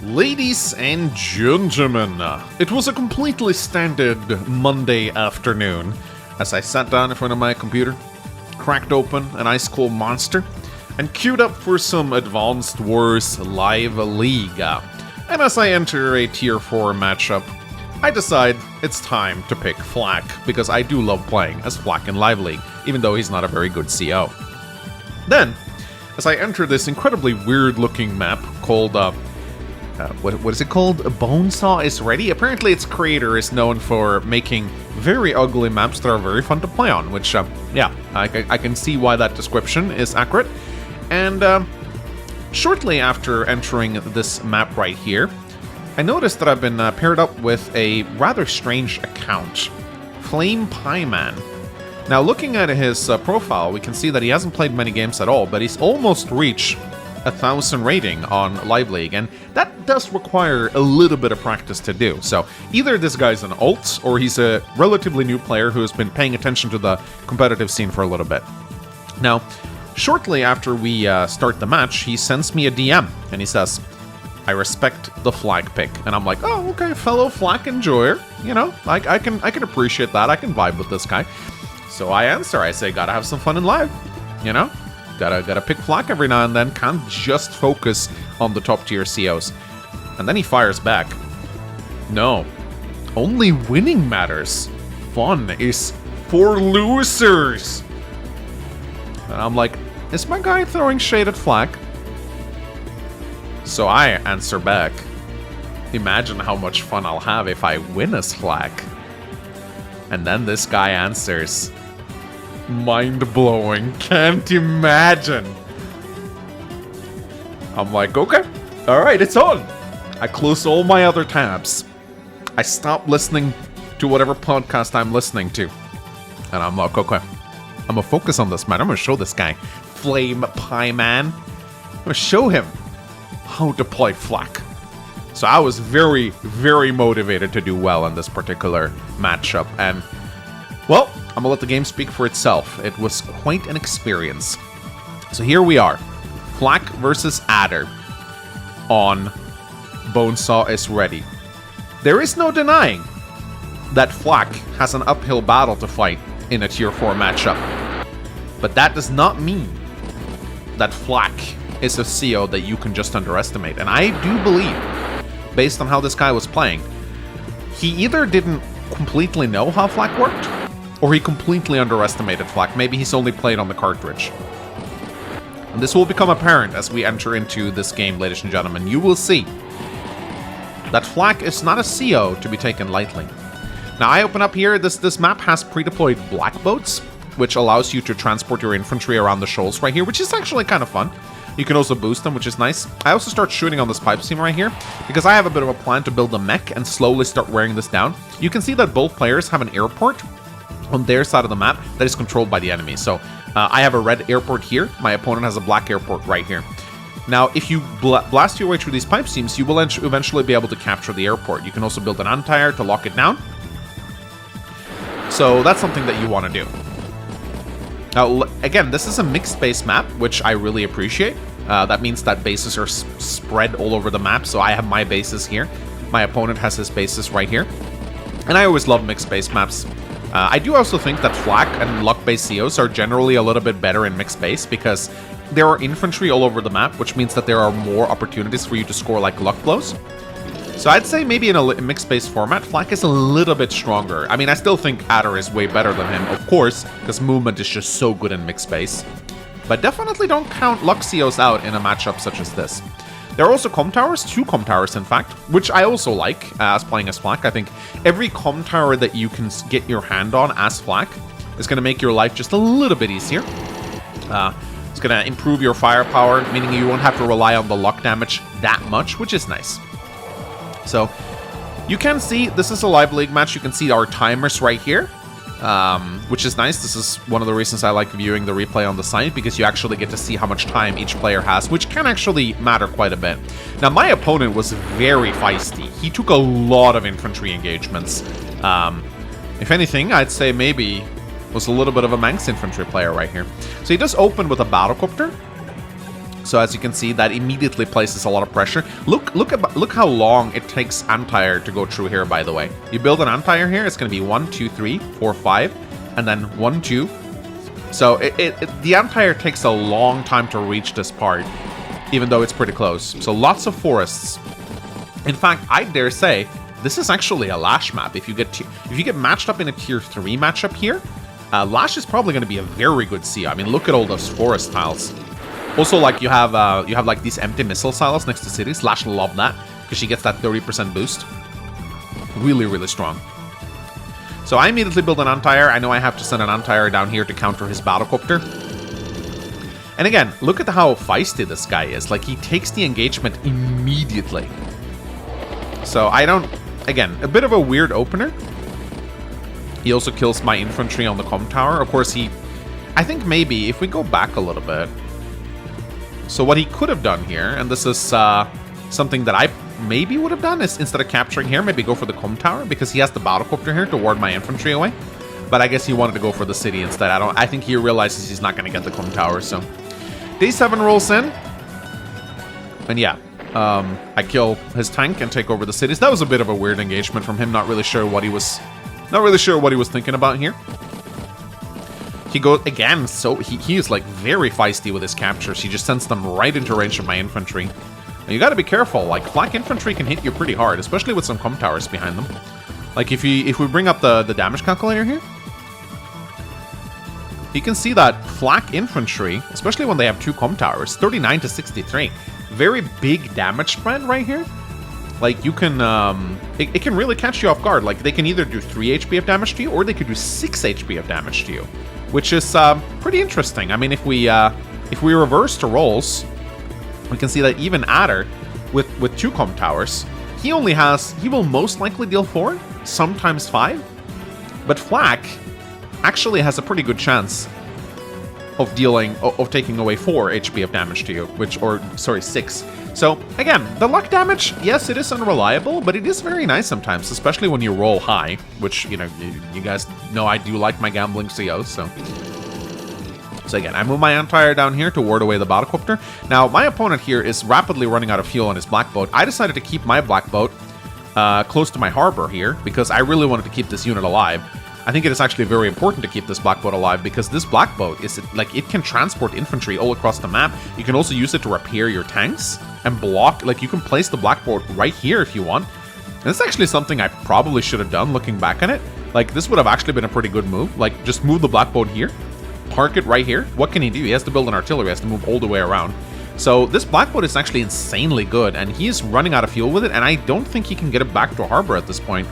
Ladies and gentlemen, it was a completely standard Monday afternoon as I sat down in front of my computer, cracked open an ice cold monster, and queued up for some Advanced Wars Live League. And as I enter a Tier 4 matchup, I decide it's time to pick Flak, because I do love playing as Flak in Live League, even though he's not a very good CO. Then, as I enter this incredibly weird-looking map called, what is it called? Bonesaw is Ready? Apparently its creator is known for making very ugly maps that are very fun to play on, which, yeah, I can see why that description is accurate. And, shortly after entering this map right here, I noticed that I've been paired up with a rather strange account, Flame Pie Man. Now, looking at his profile, we can see that he hasn't played many games at all, but he's almost reached 1,000 rating on Live League, and that does require a little bit of practice to do. So either this guy's an alt, or he's a relatively new player who has been paying attention to the competitive scene for a little bit. Now, shortly after we start the match, he sends me a DM, and he says, "I respect the Flak pick." And I'm like, oh, okay, fellow Flak enjoyer. You know, I can appreciate that. I can vibe with this guy. So I answer, I say, gotta have some fun in live. You know? Gotta pick Flak every now and then. Can't just focus on the top tier COs. And then he fires back. No. Only winning matters. Fun is for losers. And I'm like, is my guy throwing shade at Flak? So I answer back, imagine how much fun I'll have if I win as Flak. And then this guy answers, mind-blowing, can't imagine. I'm like, okay, alright, it's on. I close all my other tabs. I stop listening to whatever podcast I'm listening to. And I'm like, okay, I'm gonna focus on this, man. I'm gonna show this guy, Flame Pie Man. I'm gonna show him how to play Flak. So I was very, very motivated to do well in this particular matchup, and, well, I'm gonna let the game speak for itself. It was quite an experience. So here we are, Flak versus Adder on Bonesaw is Ready. There is no denying that Flak has an uphill battle to fight in a Tier 4 matchup, but that does not mean that Flak is a CO that you can just underestimate. And I do believe, based on how this guy was playing, he either didn't completely know how Flak worked, or he completely underestimated Flak. Maybe he's only played on the cartridge. And this will become apparent as we enter into this game, ladies and gentlemen. You will see that Flak is not a CO to be taken lightly. Now, I open up here, this map has pre-deployed black boats, which allows you to transport your infantry around the shoals right here, which is actually kind of fun. You can also boost them, which is nice. I also start shooting on this pipe seam right here, because I have a bit of a plan to build a mech and slowly start wearing this down. You can see that both players have an airport on their side of the map that is controlled by the enemy. So I have a red airport here. My opponent has a black airport right here. Now, if you blast your way through these pipe seams, you will eventually be able to capture the airport. You can also build an anti-air to lock it down. So that's something that you want to do. Now, again, this is a mixed base map, which I really appreciate. That means that bases are spread all over the map, so I have my bases here. My opponent has his bases right here. And I always love mixed base maps. I do also think that Flak and luck-based COs are generally a little bit better in mixed base, because there are infantry all over the map, which means that there are more opportunities for you to score like luck blows. So I'd say maybe in a mixed-base format, Flak is a little bit stronger. I mean, I still think Adder is way better than him, of course, because movement is just so good in mixed-base. But definitely don't count luck COs out in a matchup such as this. There are also comm towers, 2 comm towers in fact, which I also like as playing as Flak. I think every comm tower that you can get your hand on as Flak is going to make your life just a little bit easier. It's going to improve your firepower, meaning you won't have to rely on the luck damage that much, which is nice. So, you can see, this is a Live League match, you can see our timers right here, which is nice. This is one of the reasons I like viewing the replay on the side, because you actually get to see how much time each player has, which can actually matter quite a bit. Now, my opponent was very feisty. He took a lot of infantry engagements. If anything, I'd say maybe was a little bit of a Manx infantry player right here. So he does open with a battlecopter, So as you can see, that immediately places a lot of pressure. Look how long it takes anti-air to go through here, by the way. You build an anti-air here, it's going to be 1, 2, 3, 4, 5, and then 1, 2. So the anti-air takes a long time to reach this part, even though it's pretty close. So lots of forests. In fact, I dare say this is actually a Lash map. If you get matched up in a tier 3 matchup here, Lash is probably going to be a very good CO. I mean, look at all those forest tiles. Also, like you have like these empty missile silos next to cities. Lash love that because she gets that 30% boost. Really, really strong. So I immediately build an anti-air. I know I have to send an anti-air down here to counter his battlecopter. And again, look at how feisty this guy is. Like, he takes the engagement immediately. So I don't... Again, a bit of a weird opener. He also kills my infantry on the comm tower. Of course, I think maybe if we go back a little bit... So what he could have done here, and this is something that I maybe would have done, is instead of capturing here, maybe go for the comm tower, because he has the battlecopter here to ward my infantry away. But I guess he wanted to go for the city instead. I think he realizes he's not going to get the comm tower, so... Day 7 rolls in. And yeah, I kill his tank and take over the cities. That was a bit of a weird engagement from him, not really sure what he was thinking about here. He goes again, so he is like very feisty with his captures. He just sends them right into range of my infantry. And you gotta be careful, like flak infantry can hit you pretty hard, especially with some comm towers behind them. Like if we bring up the damage calculator here, you can see that flak infantry, especially when they have 2 comm towers, 39 to 63. Very big damage spread right here. Like you can, it can really catch you off guard. Like they can either do 3 HP of damage to you, or they could do 6 HP of damage to you, which is pretty interesting. I mean, if we reverse the rolls, we can see that even Adder, with 2 comm towers, he will most likely deal 4, sometimes 5, but Flak actually has a pretty good chance of taking away 4 HP of damage to you, 6. So again, the luck damage, yes, it is unreliable, but it is very nice sometimes, especially when you roll high, which, you know, you guys know I do like my gambling COs, so again, I move my anti-air down here to ward away the battlecopter. Now, my opponent here is rapidly running out of fuel on his black boat. I decided to keep my black boat close to my harbor here, because I really wanted to keep this unit alive. I think it is actually very important to keep this black boat alive, because this black boat is like, it can transport infantry all across the map. You can also use it to repair your tanks and block. Like, you can place the black boat right here if you want. And this is actually something I probably should have done looking back on it. Like, this would have actually been a pretty good move. Like, just move the black boat here, park it right here. What can he do? He has to build an artillery, he has to move all the way around. So this black boat is actually insanely good, and he's running out of fuel with it, and I don't think he can get it back to harbor at this point.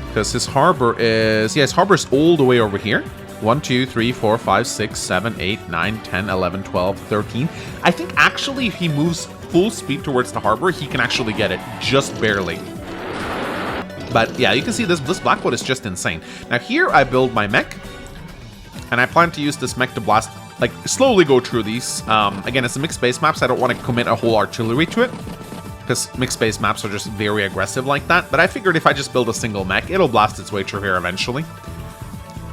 Because his harbor is... Yeah, his harbor is all the way over here. 1, 2, 3, 4, 5, 6, 7, 8, 9, 10, 11, 12, 13. I think actually if he moves full speed towards the harbor, he can actually get it. Just barely. But yeah, you can see this black boat is just insane. Now here I build my mech. And I plan to use this mech to blast... Like, slowly go through these. Again, it's a mixed base map, so I don't want to commit a whole artillery to it, because mixed base maps are just very aggressive like that. But I figured if I just build a single mech, it'll blast its way through here eventually.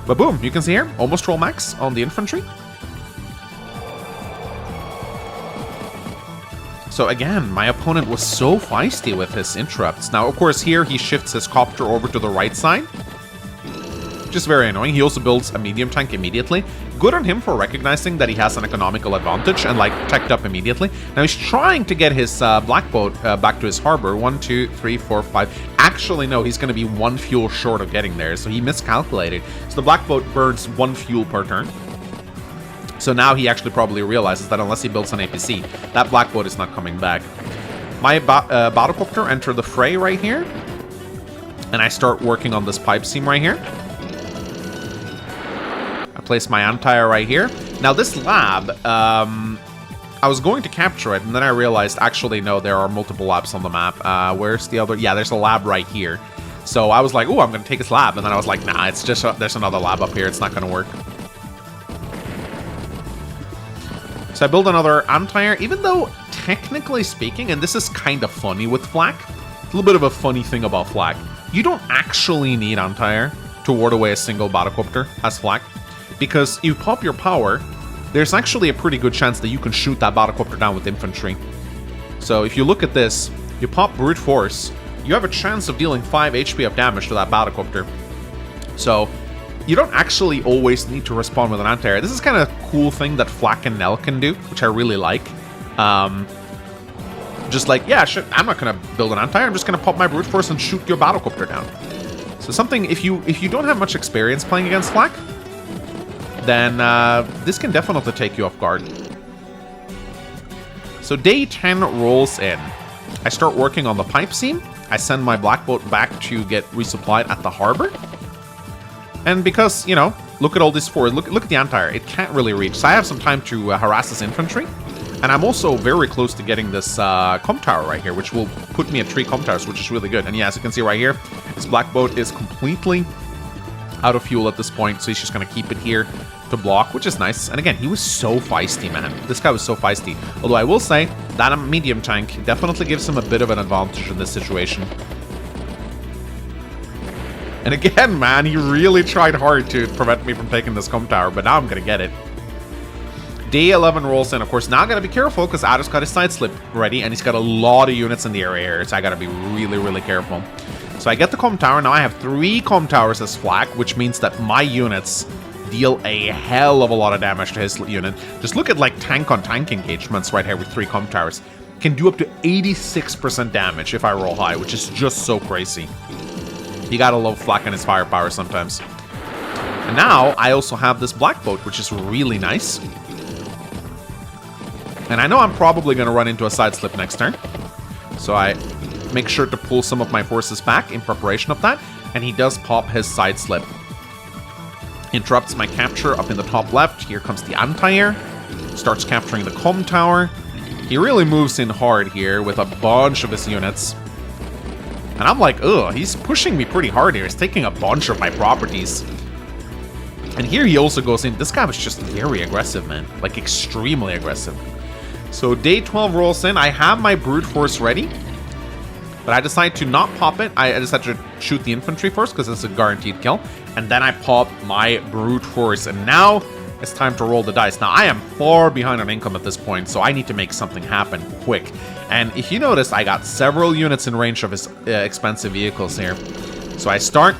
But boom, you can see here, almost roll max on the infantry. So again, my opponent was so feisty with his interrupts. Now, of course, here he shifts his copter over to the right side. Just very annoying. He also builds a medium tank immediately. Good on him for recognizing that he has an economical advantage and like teched up immediately. Now he's trying to get his black boat back to his harbor. 1, 2, 3, 4, 5. Actually, no, he's going to be 1 fuel short of getting there, so he miscalculated. So the black boat burns 1 fuel per turn. So now he actually probably realizes that unless he builds an APC, that black boat is not coming back. My battlecopter enter the fray right here, and I start working on this pipe seam right here. Place my anti-air right here. Now this lab, I was going to capture it, and then I realized, actually, no, there are multiple labs on the map. Where's the other? Yeah, there's a lab right here. So I was like, oh, I'm going to take this lab. And then I was like, nah, it's just, there's another lab up here. It's not going to work. So I build another anti-air, even though, technically speaking, and this is kind of funny with Flak, a little bit of a funny thing about Flak, you don't actually need anti-air to ward away a single battlecopter as Flak. Because you pop your power, there's actually a pretty good chance that you can shoot that battlecopter down with infantry. So if you look at this, you pop brute force, you have a chance of dealing 5 HP of damage to that battlecopter. So you don't actually always need to respond with an anti-air. This is kind of a cool thing that Flak and Nell can do, which I really like. Just like, yeah, shit, I'm not going to build an anti-air, I'm just going to pop my brute force and shoot your battlecopter down. So something, if you don't have much experience playing against Flak, then this can definitely take you off guard. So day 10 rolls in. I start working on the pipe seam. I send my black boat back to get resupplied at the harbor. And because, you know, look at all this forward, look at the anti-air, it can't really reach. So I have some time to harass this infantry. And I'm also very close to getting this comm tower right here, which will put me at 3 comm towers, which is really good. And yeah, as you can see right here, this black boat is completely out of fuel at this point, so he's just going to keep it here to block, which is nice. And again, he was so feisty, man. This guy was so feisty. Although I will say, that medium tank definitely gives him a bit of an advantage in this situation. And again, man, he really tried hard to prevent me from taking this comm tower, but now I'm going to get it. Day 11 rolls in. Of course, now I gotta be careful because Adder's got his side slip ready and he's got a lot of units in the area here, so I gotta be really, really careful. So I get the comm tower. Now I have 3 comm towers as Flak, which means that my units deal a hell of a lot of damage to his unit. Just look at like tank-on-tank engagements right here with 3 comm towers. Can do up to 86% damage if I roll high, which is just so crazy. You gotta love Flak and his firepower sometimes. And now I also have this black boat, which is really nice. And I know I'm probably going to run into a side slip next turn. So I make sure to pull some of my forces back in preparation of that. And he does pop his side slip. Interrupts my capture up in the top left. Here comes the anti-air. Starts capturing the comm tower. He really moves in hard here with a bunch of his units. And I'm like, ugh, he's pushing me pretty hard here. He's taking a bunch of my properties. And here he also goes in. This guy was just very aggressive, man. Like, extremely aggressive. So day 12 rolls in. I have my brute force ready, but I decide to not pop it. I decide to shoot the infantry first because it's a guaranteed kill, and then I pop my brute force. And now it's time to roll the dice. Now I am far behind on income at this point, so I need to make something happen quick. And if you notice, I got several units in range of his expensive vehicles here. So I start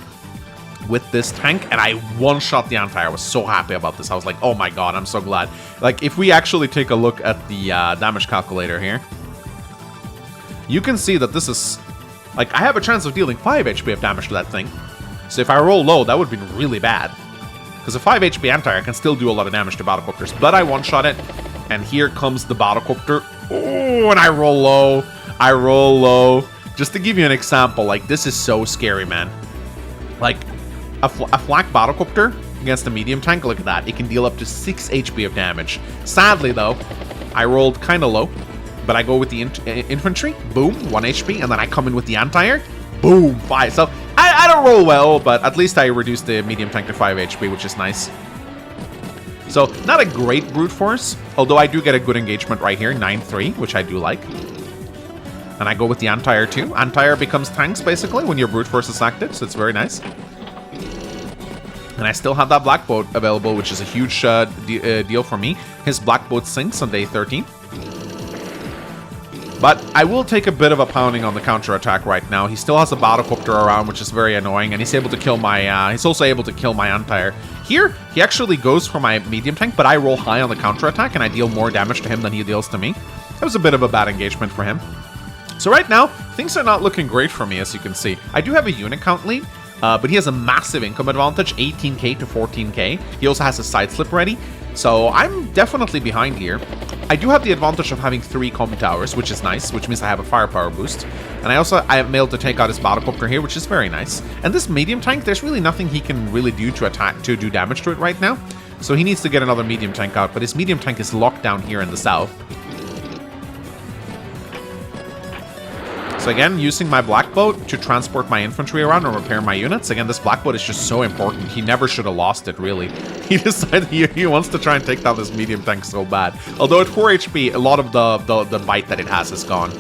with this tank, and I one-shot the anti-air. I was so happy about this. I was like, oh my god, I'm so glad. Like, if we actually take a look at the damage calculator here, you can see that this is... Like, I have a chance of dealing 5 HP of damage to that thing. So if I roll low, that would be really bad. Because a 5 HP anti-air can still do a lot of damage to battlecopters. But I one-shot it, and here comes the battlecopter. Oh, and I roll low. I roll low. Just to give you an example, like, this is so scary, man. Like, a Flak battlecopter against a medium tank, look at that. It can deal up to 6 HP of damage. Sadly, though, I rolled kind of low, but I go with the infantry, boom, 1 HP, and then I come in with the anti-air, boom, 5. So, I don't roll well, but at least I reduced the medium tank to 5 HP, which is nice. So, not a great brute force, although I do get a good engagement right here, 9-3, which I do like. And I go with the anti-air too. Anti-air becomes tanks, basically, when your brute force is active, so it's very nice. And I still have that black boat available, which is a huge deal for me. His black boat sinks on day 13. But I will take a bit of a pounding on the counterattack right now. He still has a battlecopter around, which is very annoying. And he's able to kill my... he's also able to kill my anti-air. Here, he actually goes for my medium tank, but I roll high on the counterattack, and I deal more damage to him than he deals to me. That was a bit of a bad engagement for him. So right now, things are not looking great for me, as you can see. I do have a unit count lead. But he has a massive income advantage, 18k to 14k. He also has a side slip ready, so I'm definitely behind here. I do have the advantage of having 3 comm towers, which is nice, which means I have a firepower boost. And I am able to take out his battlecopter here, which is very nice. And this medium tank, there's really nothing he can really do to do damage to it right now. So he needs to get another medium tank out, but his medium tank is locked down here in the south. So again, using my black boat to transport my infantry around and repair my units. Again, this black boat is just so important. He never should have lost it, really. He decided he wants to try and take down this medium tank so bad. Although at 4 HP, a lot of the bite that it has is gone.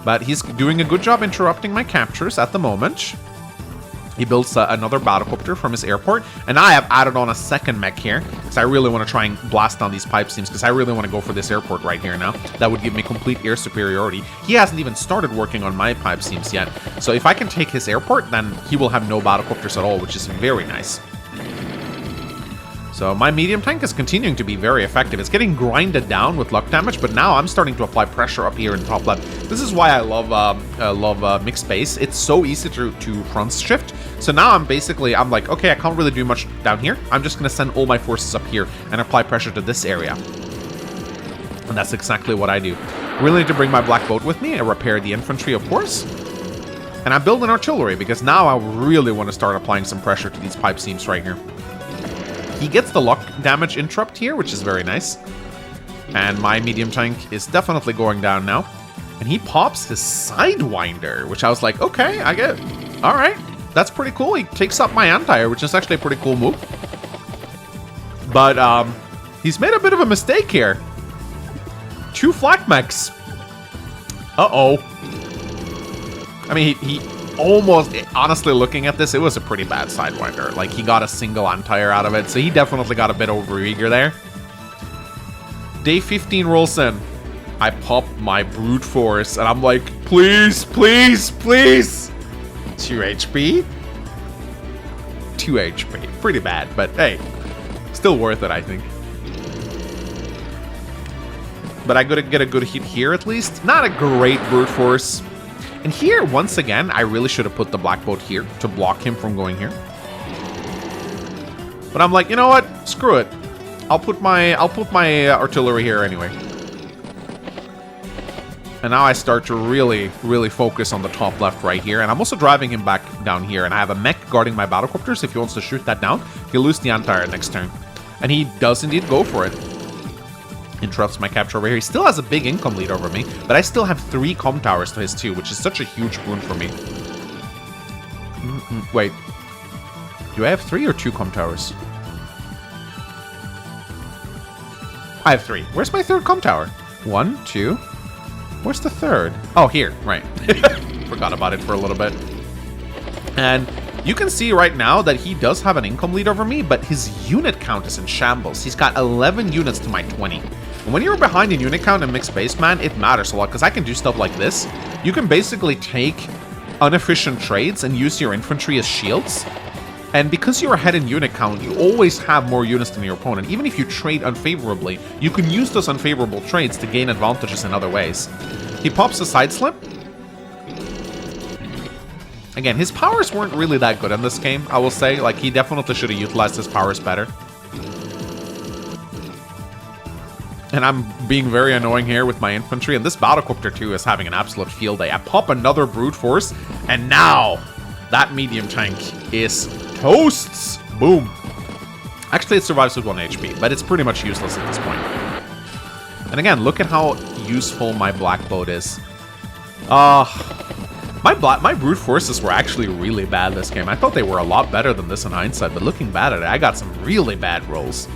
But he's doing a good job interrupting my captures at the moment. He builds another battlecopter from his airport, and I have added on a second mech here, because I really want to try and blast down these pipe seams, because I really want to go for this airport right here now. That would give me complete air superiority. He hasn't even started working on my pipe seams yet, so if I can take his airport, then he will have no battlecopters at all, which is very nice. So my medium tank is continuing to be very effective. It's getting grinded down with luck damage, but now I'm starting to apply pressure up here in the top left. This is why I love mixed base. It's so easy to front shift. So now I'm like, okay, I can't really do much down here. I'm just going to send all my forces up here and apply pressure to this area. And that's exactly what I do. Really need to bring my black boat with me and repair the infantry, of course. And I build an artillery because now I really want to start applying some pressure to these pipe seams right here. He gets the luck damage interrupt here, which is very nice. And my medium tank is definitely going down now. And he pops his Sidewinder, which I was like, okay, I get it. All right, that's pretty cool. He takes up my anti-air, which is actually a pretty cool move. But he's made a bit of a mistake here. 2 flak mechs. Uh-oh. I mean, he almost, honestly, looking at this, it was a pretty bad Sidewinder. Like, he got a single anti-air out of it, so he definitely got a bit overeager there. Day 15 rolls in. I pop my brute force, and I'm like, please, please, please. 2 HP? 2 HP. Pretty bad, but hey, still worth it, I think. But I gotta get a good hit here, at least. Not a great brute force. And here, once again, I really should have put the black boat here to block him from going here. But I'm like, you know what? Screw it. I'll put my artillery here anyway. And now I start to really, really focus on the top left right here. And I'm also driving him back down here. And I have a mech guarding my battlecopters. If he wants to shoot that down, he'll lose the anti-air next turn. And he does indeed go for it. Interrupts my capture over here. He still has a big income lead over me, but I still have 3 comm towers to his 2, which is such a huge boon for me. Wait. Do I have 3 or 2 comm towers? I have 3. Where's my 3rd comm tower? 1, 2. Where's the 3rd? Oh, here. Right. Forgot about it for a little bit. And you can see right now that he does have an income lead over me, but his unit count is in shambles. He's got 11 units to my 20. And when you're behind in unit count in mixed base, man, it matters a lot, because I can do stuff like this. You can basically take inefficient trades and use your infantry as shields. And because you're ahead in unit count, you always have more units than your opponent. Even if you trade unfavorably, you can use those unfavorable trades to gain advantages in other ways. He pops a side slip. Again, his powers weren't really that good in this game, I will say. Like, he definitely should have utilized his powers better. And I'm being very annoying here with my infantry, and this battlecopter too is having an absolute field day. I pop another brute force, and now that medium tank is toasts. Boom. Actually, it survives with 1 HP, but it's pretty much useless at this point. And again, look at how useful my black boat is. My brute forces were actually really bad this game. I thought they were a lot better than this in hindsight, but looking back at it, I got some really bad rolls.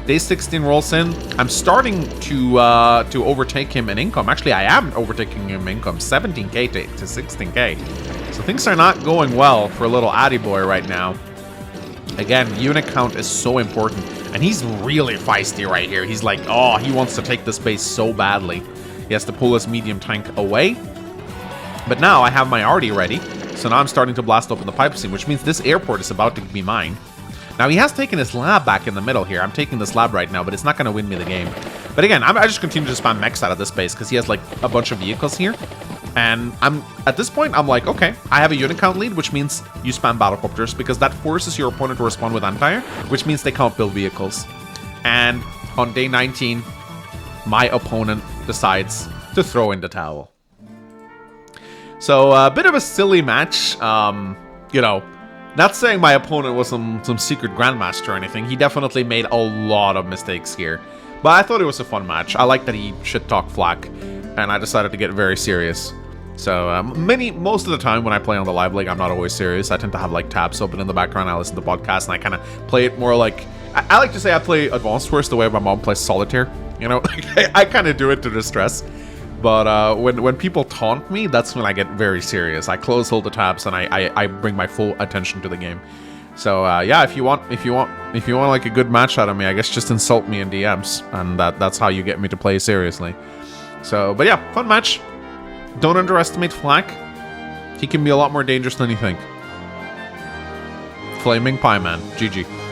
Day 16 rolls in. I'm starting to overtake him in income. Actually, I am overtaking him in income, 17k to 16k. So things are not going well for little Addy boy right now. Again, unit count is so important, and he's really feisty right here. He's like, oh, he wants to take this base so badly. He has to pull his medium tank away. But now I have my arty ready, so now I'm starting to blast open the pipe seam, which means this airport is about to be mine. Now, he has taken his lab back in the middle here. I'm taking this lab right now, but it's not going to win me the game. But again, I just continue to spam mechs out of this base because he has, like, a bunch of vehicles here. And at this point, I'm like, okay, I have a unit count lead, which means you spam battlecopters because that forces your opponent to respond with anti-air, which means they can't build vehicles. And on day 19, my opponent decides to throw in the towel. So, a bit of a silly match, you know. Not saying my opponent was some secret grandmaster or anything. He definitely made a lot of mistakes here. But I thought it was a fun match. I like that he shit-talked Flak, and I decided to get very serious. So, most of the time when I play on the live league, I'm not always serious. I tend to have, like, tabs open in the background. I listen to podcasts, and I kind of play it more like... I like to say I play Advanced Wars the way my mom plays Solitaire. You know, I kind of do it to distress. But when people taunt me, that's when I get very serious. I close all the tabs and I bring my full attention to the game. So yeah, if you want like a good match out of me, I guess just insult me in DMs, and that's how you get me to play seriously. So, but yeah, fun match. Don't underestimate Flak. He can be a lot more dangerous than you think. Flaming Pie Man. GG.